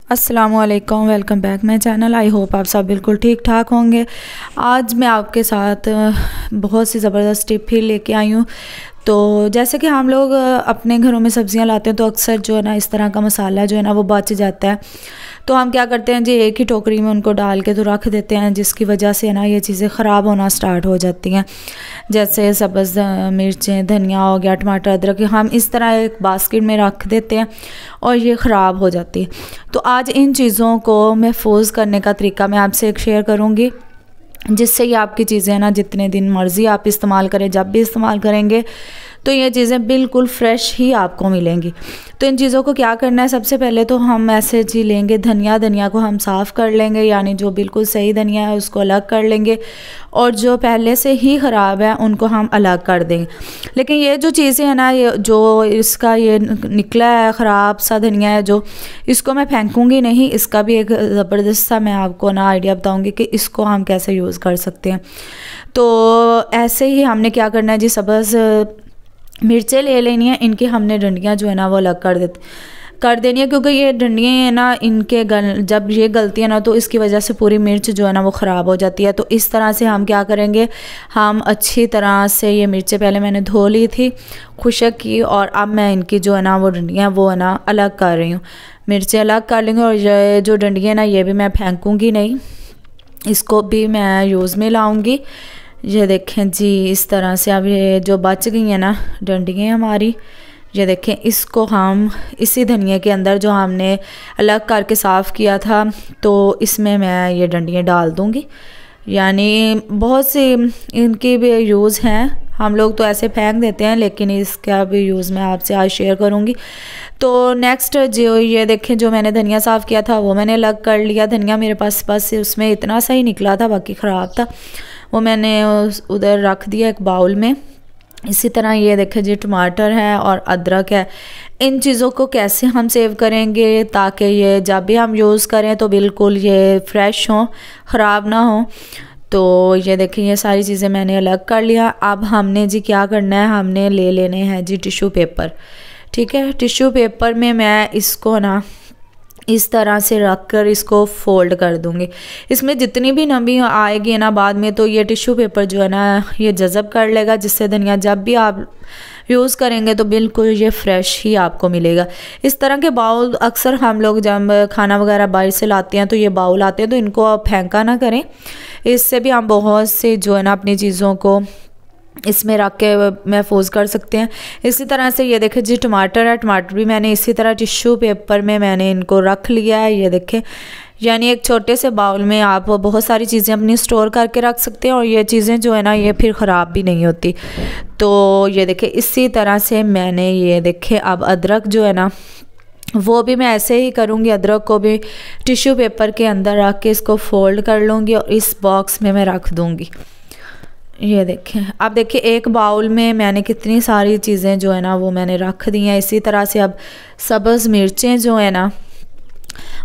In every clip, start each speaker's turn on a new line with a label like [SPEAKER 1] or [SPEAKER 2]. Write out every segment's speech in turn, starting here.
[SPEAKER 1] अस्सलामुअलैकुम, welcome back my channel. I hope आप सब बिल्कुल ठीक ठाक होंगे। आज मैं आपके साथ बहुत सी ज़बरदस्त टिप ही लेके आई हूँ। तो जैसे कि हम लोग अपने घरों में सब्ज़ियाँ लाते हैं तो अक्सर जो है ना इस तरह का मसाला जो है ना वो बच जाता है। तो हम क्या करते हैं जी, एक ही टोकरी में उनको डाल के तो रख देते हैं, जिसकी वजह से ना ये चीज़ें ख़राब होना स्टार्ट हो जाती हैं। जैसे सब्ज़ मिर्चें, धनिया हो गया, टमाटर, अदरक, हम इस तरह एक बास्केट में रख देते हैं और ये ख़राब हो जाती है। तो आज इन चीज़ों को महफूज करने का तरीका मैं आपसे एक शेयर करूँगी, जिससे ये आपकी चीज़ें ना जितने दिन मर्ज़ी आप इस्तेमाल करें, जब भी इस्तेमाल करेंगे तो ये चीज़ें बिल्कुल फ़्रेश ही आपको मिलेंगी। तो इन चीज़ों को क्या करना है, सबसे पहले तो हम ऐसे जी लेंगे धनिया को हम साफ़ कर लेंगे, यानी जो बिल्कुल सही धनिया है उसको अलग कर लेंगे और जो पहले से ही ख़राब है उनको हम अलग कर देंगे। लेकिन ये जो चीज़ें हैं ना, ये जो इसका ये निकला है ख़राब सा धनिया है, जो इसको मैं फेंकूँगी नहीं। इसका भी एक ज़बरदस्त सा मैं आपको ना आइडिया बताऊँगी कि इसको हम कैसे यूज़ कर सकते हैं। तो ऐसे ही हमने क्या करना है जी, सब्ज़ मिर्चें ले लेनी है, इनकी हमने डंडियाँ जो है ना वो अलग कर देनी है, क्योंकि ये डंडियाँ हैं ना, इनके जब ये गलती है ना तो इसकी वजह से पूरी मिर्च जो है ना वो ख़राब हो जाती है। तो इस तरह से हम क्या करेंगे, हम अच्छी तरह से ये मिर्चें पहले मैंने धो ली थी, खुशक की, और अब मैं इनकी जो है ना वो डंडियाँ वो है ना अलग कर रही हूँ। मिर्चें अलग कर लेंगे और ये जो डंडियाँ ना ये भी मैं फेंकूँगी नहीं, इसको भी मैं यूज़ में लाऊँगी। ये देखें जी, इस तरह से अब ये जो बच गई हैं ना डंडियाँ हमारी, ये देखें, इसको हम इसी धनिया के अंदर जो हमने अलग करके साफ़ किया था तो इसमें मैं ये डंडियाँ डाल दूँगी। यानी बहुत सी इनकी भी यूज़ हैं, हम लोग तो ऐसे फेंक देते हैं, लेकिन इसका भी यूज़ मैं आपसे आज शेयर करूँगी। तो नेक्स्ट जो ये देखें, जो मैंने धनिया साफ़ किया था वो मैंने अलग कर लिया। धनिया मेरे पास बस उसमें इतना सा ही निकला था, बाकी ख़राब था, वो मैंने उधर रख दिया एक बाउल में। इसी तरह ये देखें जी, टमाटर है और अदरक है। इन चीज़ों को कैसे हम सेव करेंगे ताकि ये जब भी हम यूज़ करें तो बिल्कुल ये फ्रेश हो, ख़राब ना हो। तो ये देखें, ये सारी चीज़ें मैंने अलग कर लिया। अब हमने जी क्या करना है, हमने ले लेने हैं जी टिश्यू पेपर। ठीक है, टिश्यू पेपर में मैं इसको ना इस तरह से रख कर इसको फ़ोल्ड कर दूँगी। इसमें जितनी भी नमी आएगी ना बाद में, तो ये टिश्यू पेपर जो है ना ये जज़ब कर लेगा, जिससे धनिया जब भी आप यूज़ करेंगे तो बिल्कुल ये फ़्रेश ही आपको मिलेगा। इस तरह के बाउल अक्सर हम लोग जब खाना वगैरह बाहर से लाते हैं तो ये बाउल आते हैं, तो इनको आप फेंका ना करें। इससे भी हम बहुत से जो है ना अपनी चीज़ों को इसमें रख के महफूज कर सकते हैं। इसी तरह से ये देखें जी, टमाटर है, टमाटर भी मैंने इसी तरह टिश्यू पेपर में मैंने इनको रख लिया है। ये देखें, यानी एक छोटे से बाउल में आप बहुत सारी चीज़ें अपनी स्टोर करके रख सकते हैं और ये चीज़ें जो है ना ये फिर ख़राब भी नहीं होती। तो ये देखें, इसी तरह से मैंने ये देखें, अब अदरक जो है ना वो भी मैं ऐसे ही करूँगी। अदरक को भी टिश्यू पेपर के अंदर रख के इसको फ़ोल्ड कर लूँगी और इस बॉक्स में मैं रख दूँगी। ये देखें, अब देखिए एक बाउल में मैंने कितनी सारी चीज़ें जो है ना वो मैंने रख दी हैं। इसी तरह से अब सब्ज़ मिर्चें जो है ना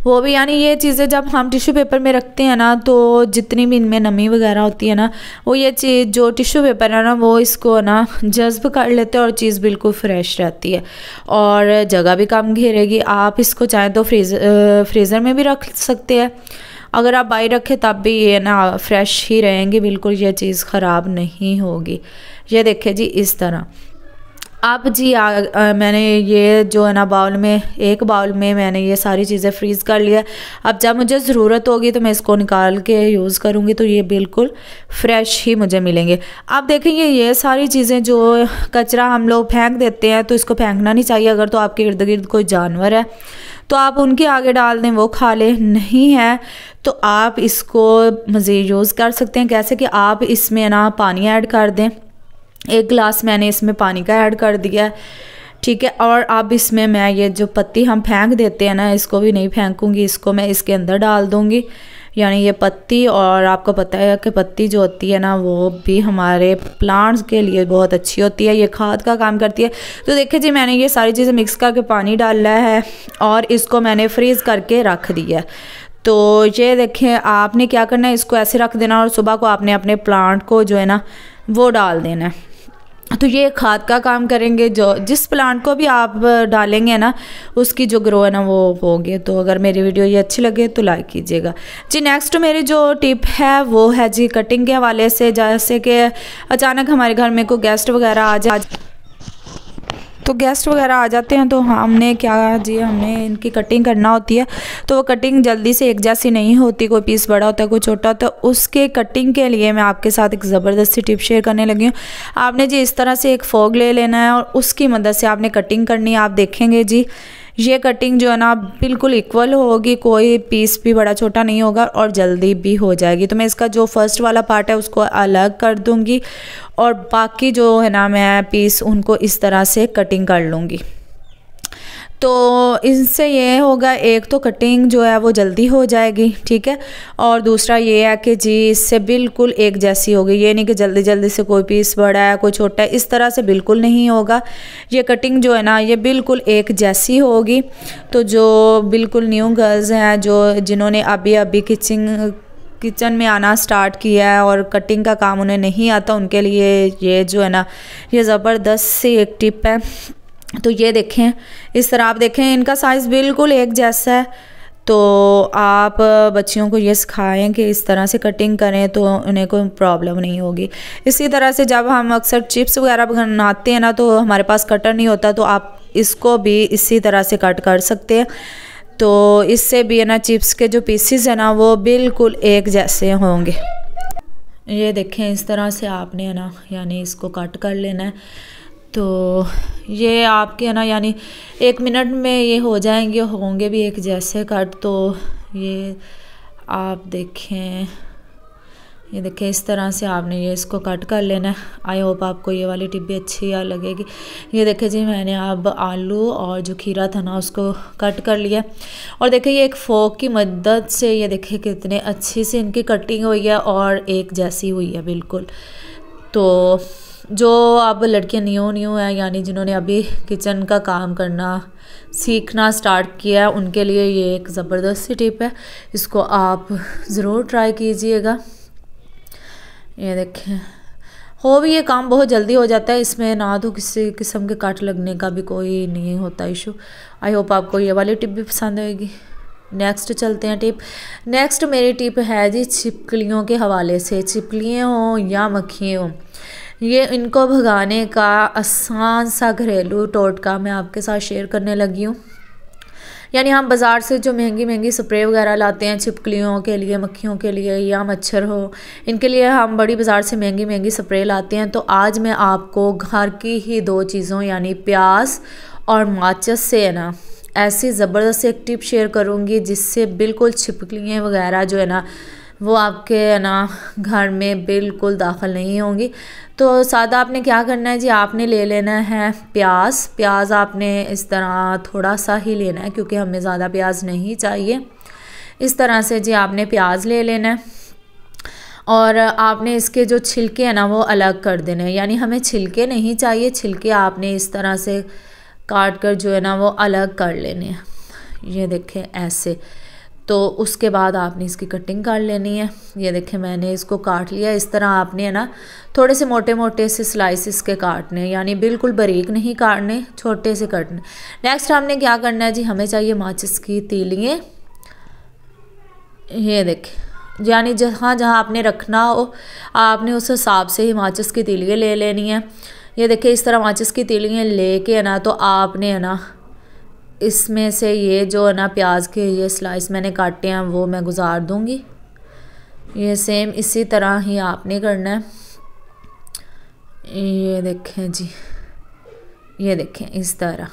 [SPEAKER 1] वो भी, यानी ये चीज़ें जब हम टिश्यू पेपर में रखते हैं ना तो जितनी भी इनमें नमी वगैरह होती है ना, वो ये चीज़ जो टिश्यू पेपर है ना वो इसको ना जज़्ब कर लेते हैं और चीज़ बिल्कुल फ़्रेश रहती है और जगह भी कम घेरेगी। आप इसको चाहें तो फ्रीज़र में भी रख सकते हैं, अगर आप बाहर रखें तब भी ये ना फ्रेश ही रहेंगे, बिल्कुल ये चीज़ ख़राब नहीं होगी। ये देखें जी, इस तरह। अब जी मैंने ये जो है ना बाउल में, एक बाउल में मैंने ये सारी चीज़ें फ्रीज़ कर लिया। अब जब मुझे ज़रूरत होगी तो मैं इसको निकाल के यूज़ करूँगी, तो ये बिल्कुल फ़्रेश ही मुझे मिलेंगे। आप देखेंगे ये सारी चीज़ें जो कचरा हम लोग फेंक देते हैं तो इसको फेंकना नहीं चाहिए। अगर तो आपके इर्द गिर्द कोई जानवर है तो आप उनके आगे डाल दें, वो खा ले। नहीं है तो आप इसको मज़ीद यूज़ कर सकते हैं। कैसे कि आप इसमें ना पानी ऐड कर दें, 1 गिलास मैंने इसमें पानी का ऐड कर दिया है। ठीक है, और अब इसमें मैं ये जो पत्ती हम फेंक देते हैं ना, इसको भी नहीं फेंकूँगी, इसको मैं इसके अंदर डाल दूँगी। यानी ये पत्ती, और आपको पता है कि पत्ती जो होती है ना वो भी हमारे प्लांट्स के लिए बहुत अच्छी होती है, ये खाद का काम करती है। तो देखिए जी, मैंने ये सारी चीज़ें मिक्स करके पानी डाला है और इसको मैंने फ्रीज़ करके रख दिया है। तो ये देखें, आपने क्या करना है, इसको ऐसे रख देना और सुबह को आपने अपने प्लांट को जो है ना वो डाल देना है। तो ये खाद का काम करेंगे। जो जिस प्लांट को भी आप डालेंगे ना उसकी जो ग्रो है ना वो होगी। तो अगर मेरी वीडियो ये अच्छी लगे तो लाइक कीजिएगा जी। नेक्स्ट मेरी जो टिप है वो है जी कटिंग के हवाले से। जैसे कि अचानक हमारे घर में कोई गेस्ट वगैरह आ जाते हैं तो हमने क्या जी हमने इनकी कटिंग करना होती है। तो वो कटिंग जल्दी से एक जैसी नहीं होती, कोई पीस बड़ा होता है कोई छोटा होता है। उसके कटिंग के लिए मैं आपके साथ एक ज़बरदस्त सी टिप शेयर करने लगी हूँ। आपने जी इस तरह से एक फोक ले लेना है और उसकी मदद से आपने कटिंग करनी है। आप देखेंगे जी ये कटिंग जो है ना बिल्कुल इक्वल होगी, कोई पीस भी बड़ा छोटा नहीं होगा और जल्दी भी हो जाएगी। तो मैं इसका जो फर्स्ट वाला पार्ट है उसको अलग कर दूंगी और बाकी जो है ना मैं पीस उनको इस तरह से कटिंग कर लूँगी। तो इससे ये होगा, एक तो कटिंग जो है वो जल्दी हो जाएगी, ठीक है, और दूसरा ये है कि जी इससे बिल्कुल एक जैसी होगी। ये नहीं कि जल्दी जल्दी से कोई पीस बड़ा है कोई छोटा है, इस तरह से बिल्कुल नहीं होगा। ये कटिंग जो है ना ये बिल्कुल एक जैसी होगी। तो जो बिल्कुल न्यू गर्ल्स हैं जिन्होंने अभी किचन में आना स्टार्ट किया है और कटिंग का काम उन्हें नहीं आता, उनके लिए ये जो है ना ये ज़बरदस्त सी एक टिप है। तो ये देखें इस तरह आप देखें इनका साइज़ बिल्कुल एक जैसा है। तो आप बच्चियों को ये सिखाएं कि इस तरह से कटिंग करें तो उन्हें कोई प्रॉब्लम नहीं होगी। इसी तरह से जब हम अक्सर चिप्स वगैरह बनाते हैं ना तो हमारे पास कटर नहीं होता, तो आप इसको भी इसी तरह से कट कर सकते हैं। तो इससे भी है ना चिप्स के जो पीसेस है ना वो बिल्कुल एक जैसे होंगे। ये देखें इस तरह से आपने है ना यानी इसको कट कर लेना है। तो ये आपके है ना यानी 1 मिनट में ये हो जाएंगे, होंगे भी एक जैसे कट। तो ये आप देखें, ये देखें इस तरह से आपने ये इसको कट कर लेना है। आई होप आपको ये वाली टिप भी अच्छी लगेगी। ये देखें जी मैंने अब आलू और जो खीरा था ना उसको कट कर लिया और देखें ये एक फोक की मदद से ये देखें कितने अच्छी से इनकी कटिंग हुई है और एक जैसी हुई है बिल्कुल। तो जो अब लड़कियां न्यू हैं यानी जिन्होंने अभी किचन का काम करना सीखना स्टार्ट किया है उनके लिए ये एक ज़बरदस्त सी टिप है। इसको आप ज़रूर ट्राई कीजिएगा। ये देखें हो भी ये काम बहुत जल्दी हो जाता है, इसमें ना तो किसी किस्म के काट लगने का भी कोई नहीं होता इशू। आई होप आपको ये वाली टिप भी पसंद आएगी। नेक्स्ट चलते हैं टिप। नेक्स्ट मेरी टिप है जी छिपकलियों के हवाले से। छिपकलियाँ हों या मक्खियाँ हों, ये इनको भगाने का आसान सा घरेलू टोटका मैं आपके साथ शेयर करने लगी हूँ। यानी हम बाज़ार से जो महंगी स्प्रे वगैरह लाते हैं छिपकलियों के लिए, मक्खियों के लिए या मच्छर हो, इनके लिए हम बड़ी बाज़ार से महंगी स्प्रे लाते हैं। तो आज मैं आपको घर की ही 2 चीज़ों यानी प्याज और माचिस से है ना ऐसी ज़बरदस्त एक टिप शेयर करूँगी जिससे बिल्कुल छिपकलियाँ वगैरह जो है ना वो आपके है ना घर में बिल्कुल दाखिल नहीं होंगी। तो सादा आपने क्या करना है जी, आपने ले लेना है प्याज आपने इस तरह थोड़ा सा ही लेना है क्योंकि हमें ज़्यादा प्याज नहीं चाहिए। इस तरह से जी आपने प्याज ले लेना है और आपने इसके जो छिलके हैं ना वो अलग कर देने हैं। यानी हमें छिलके नहीं चाहिए, छिलके आपने इस तरह से काट कर जो है ना वो अलग कर लेने हैं। ये देखें ऐसे। तो उसके बाद आपने इसकी कटिंग कर लेनी है। ये देखें मैंने इसको काट लिया। इस तरह आपने है ना थोड़े से मोटे से स्लाइसिस के काटने, यानी बिल्कुल बारीक नहीं काटने, छोटे से काटने। नेक्स्ट हमने क्या करना है जी, हमें चाहिए माचिस की तीलियाँ। ये देखें यानी जहाँ आपने रखना हो आपने उस हिसाब से ही माचिस की तीलियाँ ले लेनी है। ये देखिए इस तरह माचिस की तीलियाँ लेके है ना तो आपने है ना इसमें से ये जो है ना प्याज के ये स्लाइस मैंने काटे हैं वो मैं गुजार दूंगी। ये सेम इसी तरह ही आपने करना है। ये देखें जी, ये देखें इस तरह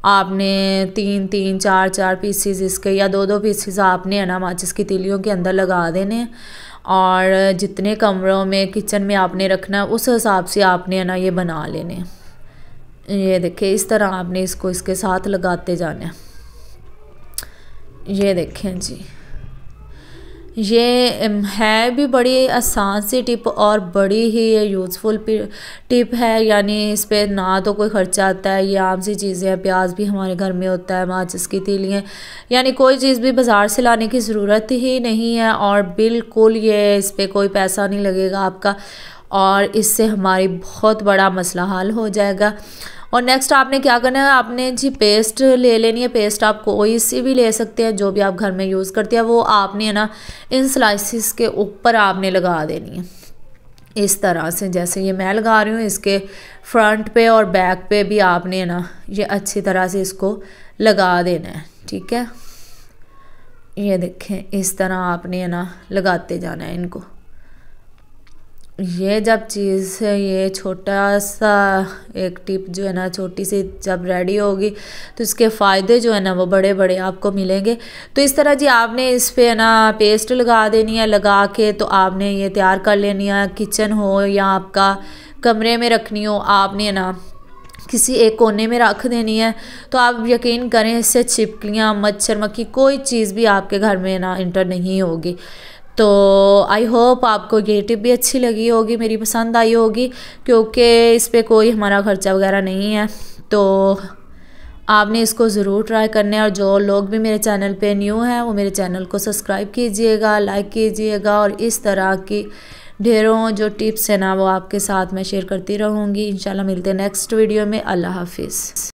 [SPEAKER 1] आपने 3 4 पीसीज इसके या 2 पीसीज आपने है ना माचिस की तीलियों के अंदर लगा देने हैं और जितने कमरों में किचन में आपने रखना है उस हिसाब से आपने है ना ये बना लेने हैं। ये देखें इस तरह आपने इसको इसके साथ लगाते जाना है। ये देखें जी, ये है भी बड़ी आसान सी टिप और बड़ी ही यूज़फुल टिप है। यानी इस पर ना तो कोई ख़र्चा आता है, ये आम सी चीज़ें हैं। प्याज भी हमारे घर में होता है, माचिस की तीलियाँ, यानी कोई चीज़ भी बाज़ार से लाने की ज़रूरत ही नहीं है और बिल्कुल ये इस पर कोई पैसा नहीं लगेगा आपका। और इससे हमारी बहुत बड़ा मसला हल हो जाएगा। और नेक्स्ट आपने क्या करना है, आपने जी पेस्ट ले लेनी है। पेस्ट आप कोई सी भी ले सकते हैं, जो भी आप घर में यूज़ करते हैं, वो आपने है ना इन स्लाइसिस के ऊपर आपने लगा देनी है इस तरह से, जैसे ये मैं लगा रही हूँ। इसके फ्रंट पे और बैक पे भी आपने है ना ये अच्छी तरह से इसको लगा देना है, ठीक है। ये देखें, इस तरह आपने है ना लगाते जाना है इनको। ये जब चीज़ ये छोटा सा एक टिप जो है ना छोटी सी जब रेडी होगी तो इसके फ़ायदे जो है ना वो बड़े बड़े आपको मिलेंगे। तो इस तरह जी आपने इस पे है ना पेस्ट लगा देनी है। लगा के तो आपने ये तैयार कर लेनी है। किचन हो या आपका कमरे में रखनी हो, आपने है ना किसी एक कोने में रख देनी है। तो आप यकीन करें इससे छिपकलियाँ, मच्छर, मक्खी, कोई चीज़ भी आपके घर में ना इंटर नहीं होगी। तो आई होप आपको ये टिप भी अच्छी लगी होगी, मेरी पसंद आई होगी, क्योंकि इस पर कोई हमारा ख़र्चा वगैरह नहीं है। तो आपने इसको ज़रूर ट्राई करना है। और जो लोग भी मेरे चैनल पे न्यू हैं वो मेरे चैनल को सब्सक्राइब कीजिएगा, लाइक कीजिएगा। और इस तरह की ढेरों जो टिप्स हैं ना वो आपके साथ मैं शेयर करती रहूँगी। इंशाल्लाह मिलते हैं नेक्स्ट वीडियो में। अल्लाह हाफिज़।